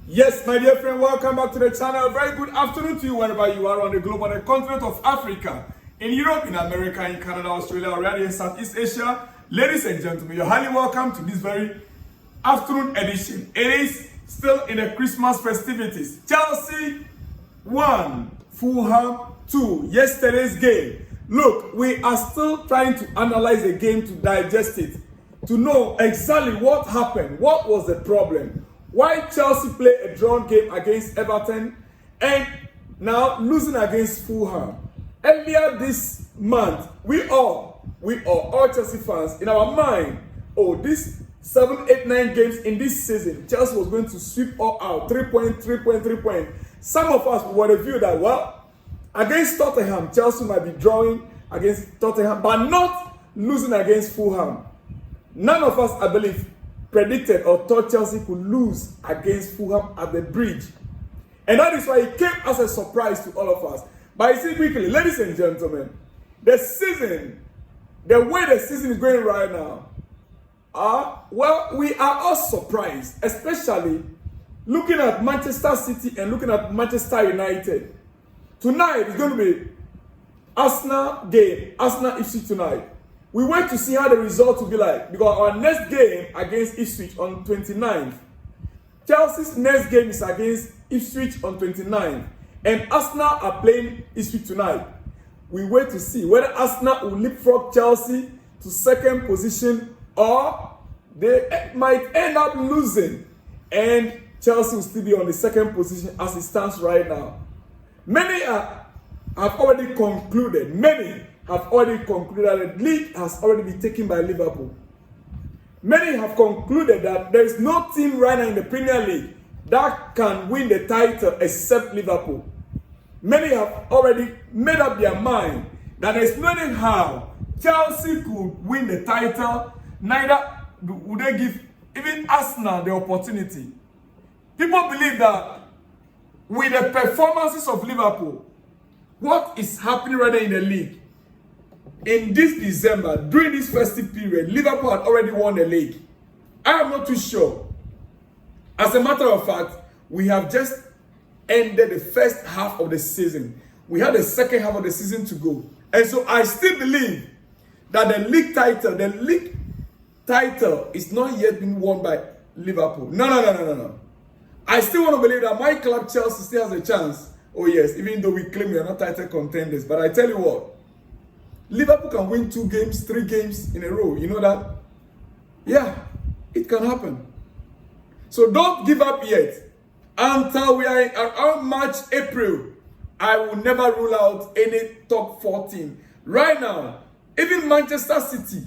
Yes, my dear friend, welcome back to the channel. Very good afternoon to you wherever you are on the globe, on the continent of Africa, in Europe, in America, in Canada, Australia, or right in Southeast Asia. Ladies and gentlemen, you're highly welcome to this very afternoon edition. It is still in the Christmas festivities. Chelsea 1, Fulham 2. Yesterday's game. Look, we are still trying to analyze the game, to digest it, to know exactly what happened, what was the problem. Why Chelsea played a drawn game against Everton and now losing against Fulham. Earlier this month, we all Chelsea fans, in our mind, this 7, 8, 9 games in this season, Chelsea was going to sweep all out, 3 point. Some of us were the view that, well, against Tottenham, Chelsea might be drawing against Tottenham, but not losing against Fulham. None of us, I believe, predicted or thought Chelsea could lose against Fulham at the bridge. And that is why it came as a surprise to all of us. But you see quickly, ladies and gentlemen, the way the season is going right now, we are all surprised, especially looking at Manchester City and looking at Manchester United. Tonight is going to be Arsenal game, Arsenal Ipswich tonight. We wait to see how the result will be like, because our next game against Ipswich on 29th. Chelsea's next game is against Ipswich on 29th. And Arsenal are playing Ipswich tonight. We wait to see whether Arsenal will leapfrog Chelsea to second position, or they might end up losing and Chelsea will still be on the second position as it stands right now. Many have already concluded that the league has already been taken by Liverpool. Many have concluded that there is no team right now in the Premier League that can win the title except Liverpool. Many have already made up their mind that there is nothing how Chelsea could win the title, neither would they give even Arsenal the opportunity. People believe that with the performances of Liverpool, what is happening right now in the league, in this December, during this festive period, Liverpool had already won the league. I am not too sure. As a matter of fact, we have just ended the first half of the season. We had the second half of the season to go. And so I still believe that the league title is not yet been won by Liverpool. No. I still want to believe that my club Chelsea still has a chance. Oh yes, even though we claim we are not title contenders. But I tell you what, Liverpool can win 2 games, 3 games in a row. You know that? Yeah, it can happen. So don't give up yet. Until we are in around March, April, I will never rule out any top 14. Right now, even Manchester City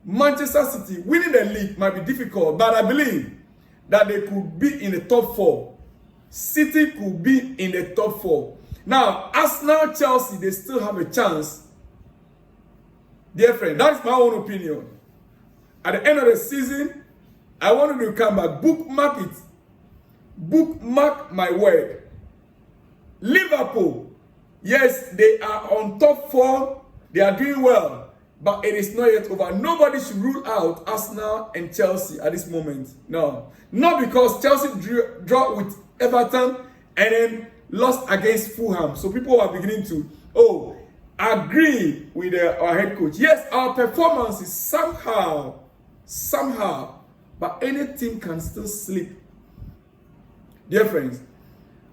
winning the league might be difficult, but I believe that they could be in the top 4. City could be in the top 4. Now, Arsenal, Chelsea, they still have a chance. Dear friend, that's my own opinion. At the end of the season, I want you to come back. Bookmark it. Bookmark my word. Liverpool, yes, they are on top 4. They are doing well. But it is not yet over. Nobody should rule out Arsenal and Chelsea at this moment. No. Not because Chelsea draw with Everton and then lost against Fulham. So people are beginning to, agree with our head coach. Yes, our performance is somehow, but any team can still slip. Dear friends,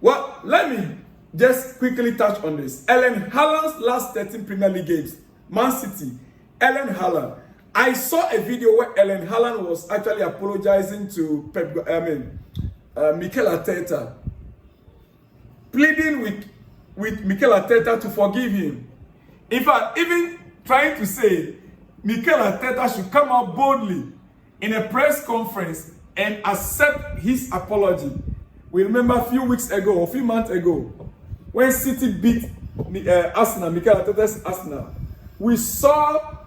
well, let me just quickly touch on this. Halaan's last 13 Premier League games, Man City, Halaan. I saw a video where Halaan was actually apologizing to Mikel Arteta, pleading with Mikel Arteta to forgive him. In fact, even trying to say Mikel Arteta should come out boldly in a press conference and accept his apology. We remember a few months ago, when City beat Arsenal, Mikel Arteta's Arsenal, we saw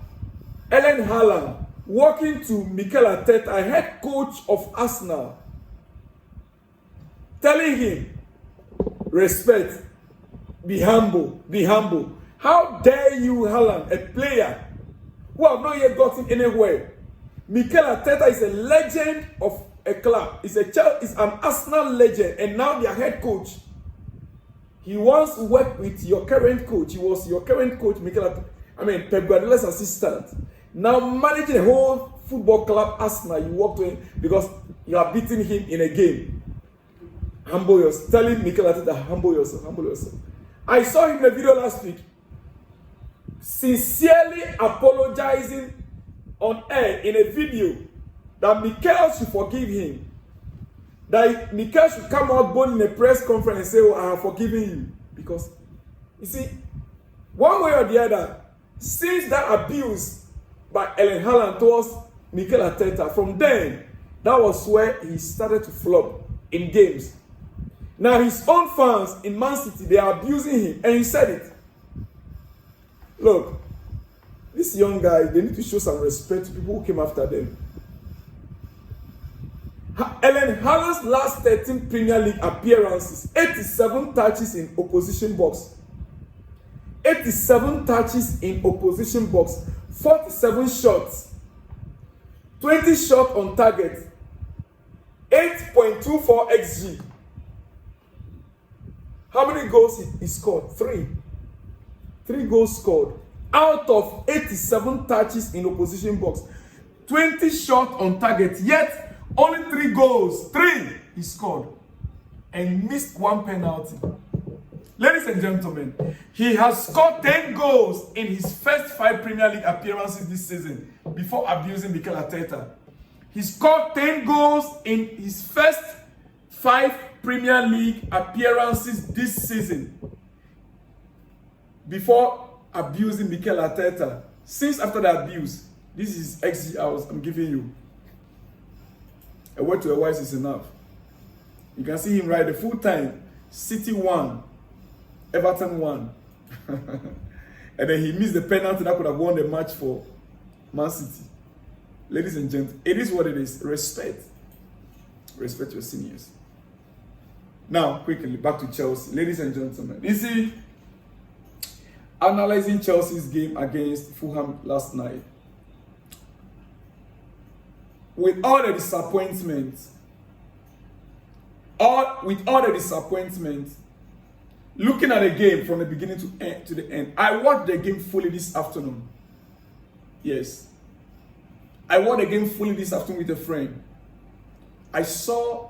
Halaan walking to Mikel Arteta, head coach of Arsenal, telling him, respect, be humble. How dare you, Halaan, a player who have not yet gotten anywhere. Mikel Arteta is a legend of a club. Is an Arsenal legend, and now their head coach. He once worked with your current coach. He was your current coach, Pep Guardiola's assistant. Now managing a whole football club, Arsenal, you worked with him because you are beating him in a game. Humble yourself. Telling Mikel Arteta, humble yourself, humble yourself. I saw him in a video last week, sincerely apologizing on air in a video that Mikel should forgive him. That Mikel should come out bold in a press conference and say, "Oh, I have forgiven you." Because, you see, one way or the other, since that abuse by Halaan towards Mikel Arteta, from then, that was where he started to flop in games. Now, his own fans in Man City, they are abusing him, and he said it. Look, this young guy, they need to show some respect to people who came after them. Haaland's last 13 Premier League appearances, 87 touches in opposition box. 87 touches in opposition box. 47 shots. 20 shots on target. 8.24 XG. How many goals he scored? 3. 3 goals scored. Out of 87 touches in opposition box. 20 shots on target. Yet, only 3 goals. 3 he scored. And missed 1 penalty. Ladies and gentlemen, he has scored 10 goals in his first 5 Premier League appearances this season before abusing Mikel Arteta. He scored 10 goals in his first 5 Premier League appearances this season before abusing Mikel Arteta. Since after the abuse, this is XG I'm giving you. A word to a wise is enough. You can see him right the full time. City 1, Everton 1. And then he missed the penalty that could have won the match for Man City. Ladies and gentlemen, it is what it is. Respect. Respect your seniors. Now, quickly, back to Chelsea. Ladies and gentlemen, you see, analyzing Chelsea's game against Fulham last night. With all the disappointment, looking at the game from the beginning to the end, I watched the game fully this afternoon. Yes. I watched the game fully this afternoon with a friend. I saw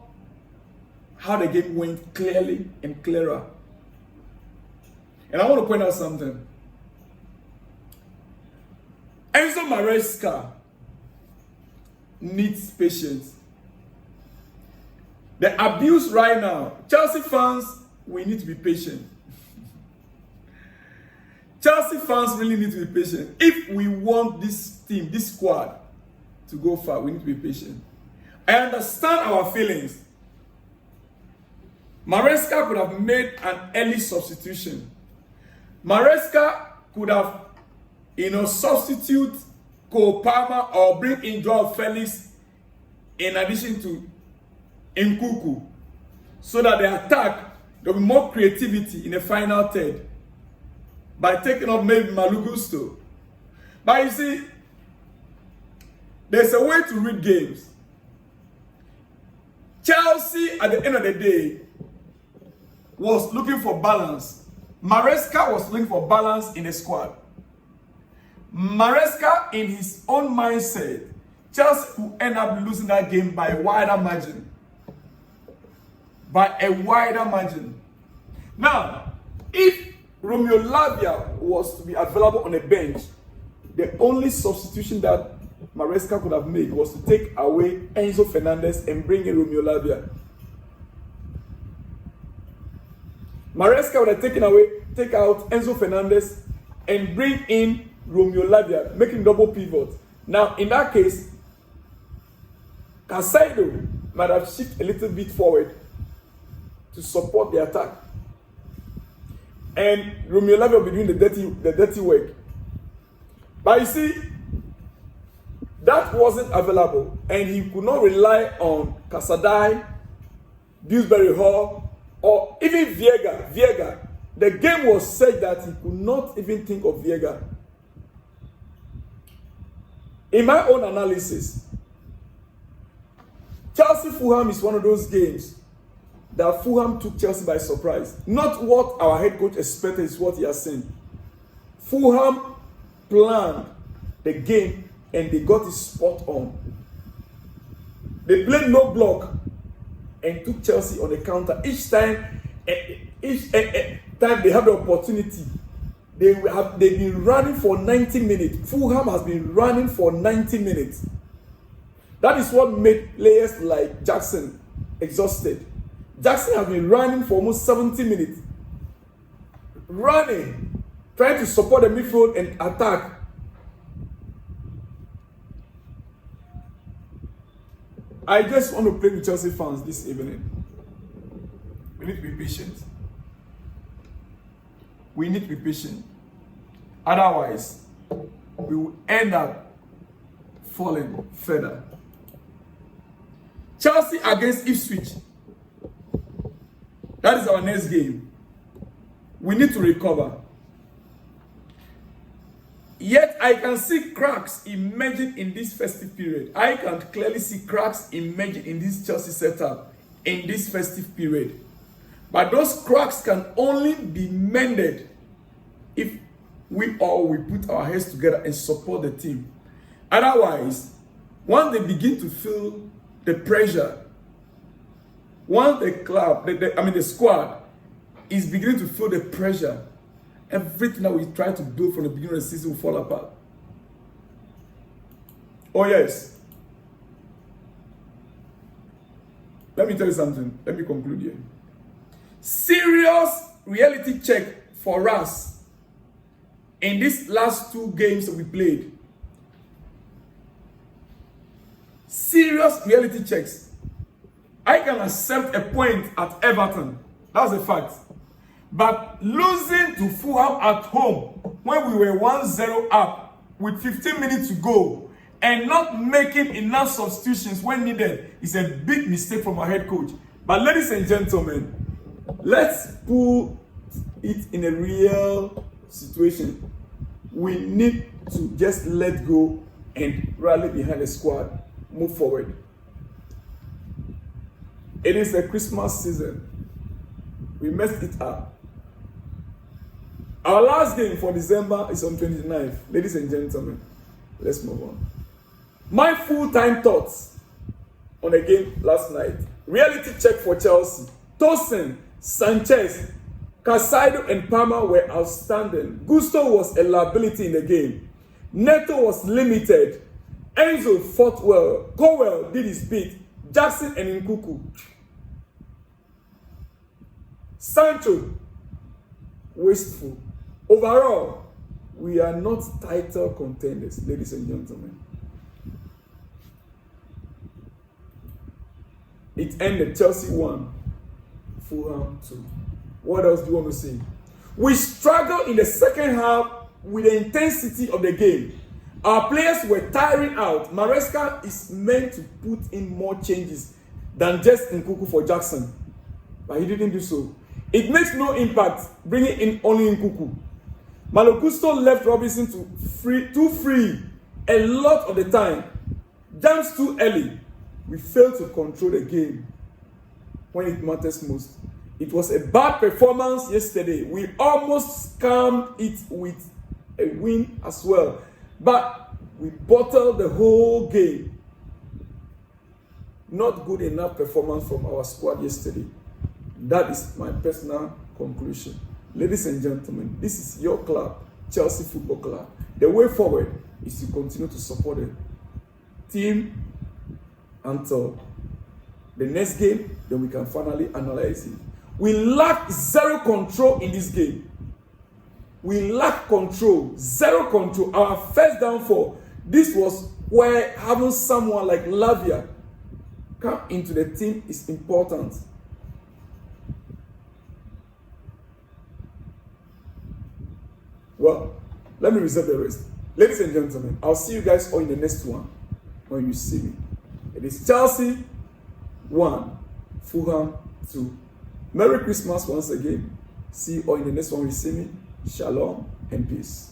how the game went clearly and clearer. And I want to point out something. Enzo Maresca needs patience. The abuse right now, Chelsea fans, we need to be patient. Chelsea fans really need to be patient. If we want this team, this squad, to go far, we need to be patient. I understand our feelings. Maresca could have made an early substitution. Maresca could have, substitute Cole Palmer or bring in Joao Felix in addition to Nkunku, so that the attack, there will be more creativity in the final third by taking up maybe Malo Gusto. But you see, there's a way to read games. Chelsea, at the end of the day, was looking for balance. Maresca was looking for balance in the squad. Maresca, in his own mindset, Chelsea will end up losing that game by a wider margin. By a wider margin. Now, if Romeo Lavia was to be available on the bench, the only substitution that Maresca could have made was to take away Enzo Fernandez and bring in Romeo Lavia. Maresca would have take out Enzo Fernandez and bring in Romeo Lavia, making double pivot. Now, in that case, Casado might have shifted a little bit forward to support the attack. And Romeo Lavia will be doing the dirty work. But you see, that wasn't available, and he could not rely on Casadei, Dewsbury Hall, or even Viega. The game was such that he could not even think of Viega. In my own analysis, Chelsea-Fulham is one of those games that Fulham took Chelsea by surprise. Not what our head coach expected is what he has seen. Fulham planned the game and they got it spot on. They played no block and took Chelsea on the counter. Each time they have the opportunity, they've been running for 90 minutes. Fulham has been running for 90 minutes. That is what made players like Jackson exhausted. Jackson has been running for almost 70 minutes. Running, trying to support the midfield and attack. I just want to play with Chelsea fans this evening. We need to be patient. We need to be patient. Otherwise, we will end up falling further. Chelsea against Ipswich. That is our next game. We need to recover. Yet I can see cracks emerging in this festive period. I can clearly see cracks emerging in this Chelsea setup in this festive period. But those cracks can only be mended if we put our heads together and support the team. Otherwise, once they begin to feel the pressure, once the squad is beginning to feel the pressure, everything that we try to build from the beginning of the season will fall apart. Oh yes. Let me tell you something. Let me conclude here. Serious reality check for us in these last two games that we played. Serious reality checks. I can accept a point at Everton. That's a fact. But losing to Fulham at home when we were 1-0 up with 15 minutes to go and not making enough substitutions when needed is a big mistake from our head coach. But ladies and gentlemen, let's put it in a real situation. We need to just let go and rally behind the squad, move forward. It is the Christmas season. We messed it up. Our last game for December is on 29th. Ladies and gentlemen, let's move on. My full-time thoughts on the game last night. Reality check for Chelsea. Tosin, Sanchez, Casado and Palmer were outstanding. Gusto was a liability in the game. Neto was limited. Enzo fought well. Cowell did his bit. Jackson and Nkunku. Sancho, wasteful. Overall, we are not title contenders, ladies and gentlemen. It ended Chelsea 1, Fulham 2. What else do you want to say? We struggled in the second half with the intensity of the game. Our players were tiring out. Maresca is meant to put in more changes than just Nkunku for Jackson. But he didn't do so. It makes no impact bringing in only Nkunku. Malo Gusto left Robinson too free a lot of the time. Jumps too early. We failed to control the game when it matters most. It was a bad performance yesterday. We almost scammed it with a win as well. But we bottled the whole game. Not good enough performance from our squad yesterday. That is my personal conclusion. Ladies and gentlemen, this is your club, Chelsea Football Club. The way forward is to continue to support the team until the next game, then we can finally analyze it. We lack zero control in this game. We lack control, zero control. Our first downfall, this was where having someone like Lavia come into the team is important. Well, let me reserve the rest. Ladies and gentlemen, I'll see you guys all in the next one when you see me. It is Chelsea 1, Fulham 2. Merry Christmas once again. See you all in the next one when you see me. Shalom and peace.